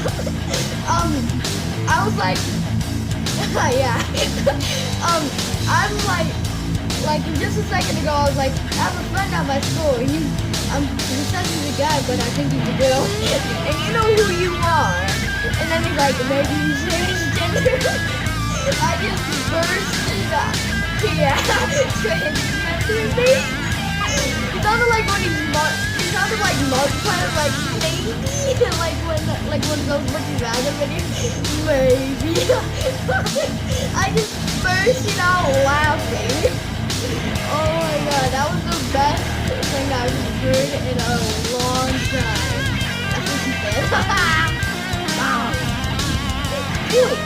I was like, yeah. I'm like just a second ago, I was like, I have a friend at my school. He says he's a guy, but I think he's a girl. And you know who you are. And then he's like, maybe you changed gender. I just bursted up. Yeah, transgender me. It sounded like when it sounded like multiplier, like maybe, like one of those looking random videos. Maybe. I just bursted out laughing. Oh my god, that was the best thing I've heard in a long time. That's what she said. Wow. Really?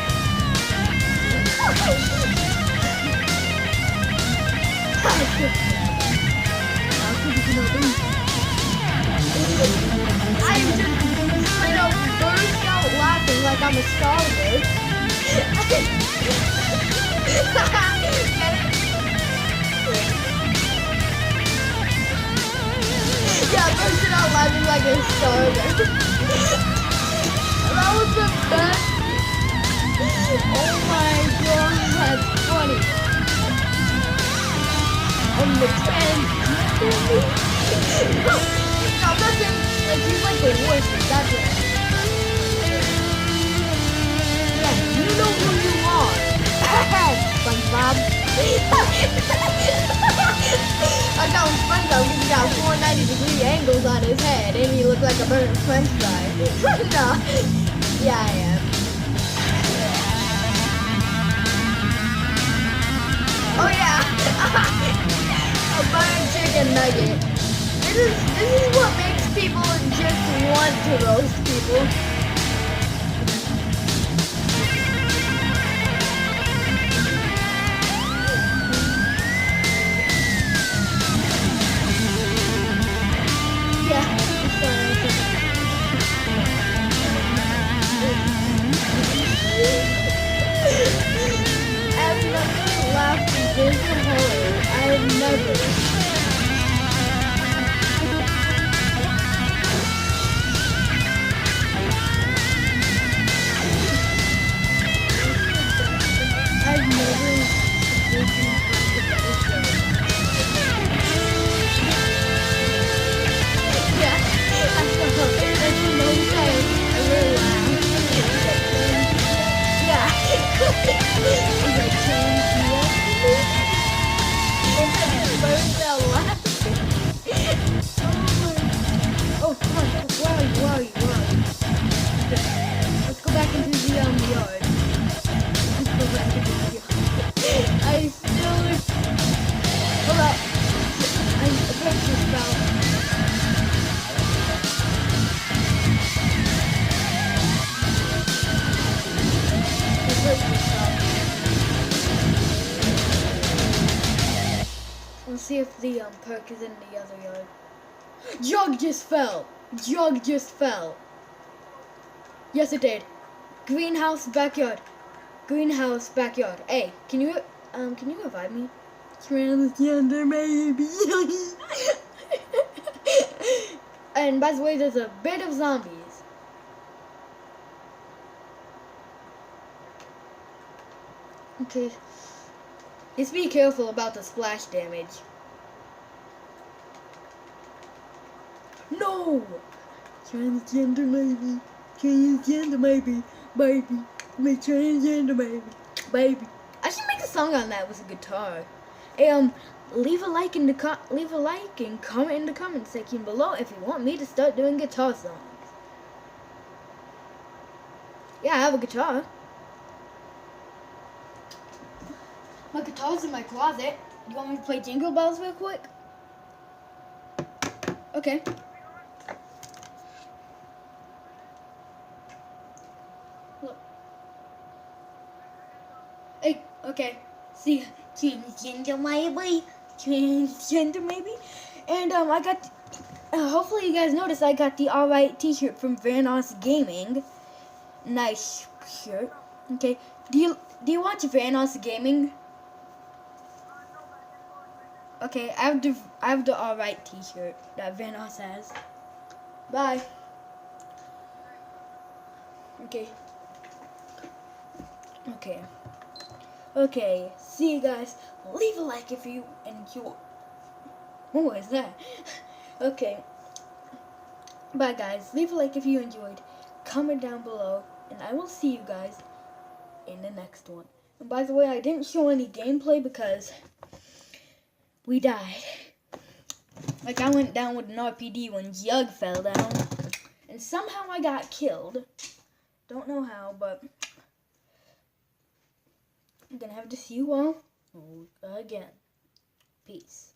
I just straight up burst out laughing like I'm a starboard. Yeah, I bursted out laughing like a starboard. That was the best. Oh my god, that's funny. On the 10th. No, I'm not saying, like, he's like the worst, that's it. Yeah, you know who you are. SpongeBob. I got SpongeBob because he got 490-degree angles on his head and he looked like a burnt french fry. No. Yeah, I am. Oh yeah. A burnt chicken nugget. This is what makes people just want to roast people. Yeah. I've never laughed this hard. I've never. Oh, come on. Where are you? Let's go back into the yard. Let's go back into the yard. I still... Hold up. I broke this bell. Let's see if the perk is in the other yard. Jug just fell. Yes, it did. Greenhouse backyard. Hey, can you revive me? Transgender maybe. And by the way, there's a bit of zombies. Okay. Just be careful about the splash damage. No! Transgender maybe. Baby. I should make a song on that with a guitar. Hey, leave a like and comment in the comment section below if you want me to start doing guitar songs. Yeah, I have a guitar. My guitar's in my closet. You want me to play Jingle Bells real quick? Okay. Look. Hey, okay. See, transgender maybe. And I got. Hopefully you guys noticed I got the Alright T-shirt from Vanoss Gaming. Nice shirt. Okay. Do you watch Vanoss Gaming? Okay, I have the Alright T-shirt that Vanoss has. Bye. Okay, see you guys. Leave a like if you enjoy. What was that? Okay, bye guys. Leave a like if you enjoyed. Comment down below, and I will see you guys in the next one. And by the way, I didn't show any gameplay because we died. Like, I went down with an RPD when Jug fell down, and somehow I got killed. Don't know how, but I'm gonna have to see you all again. Peace.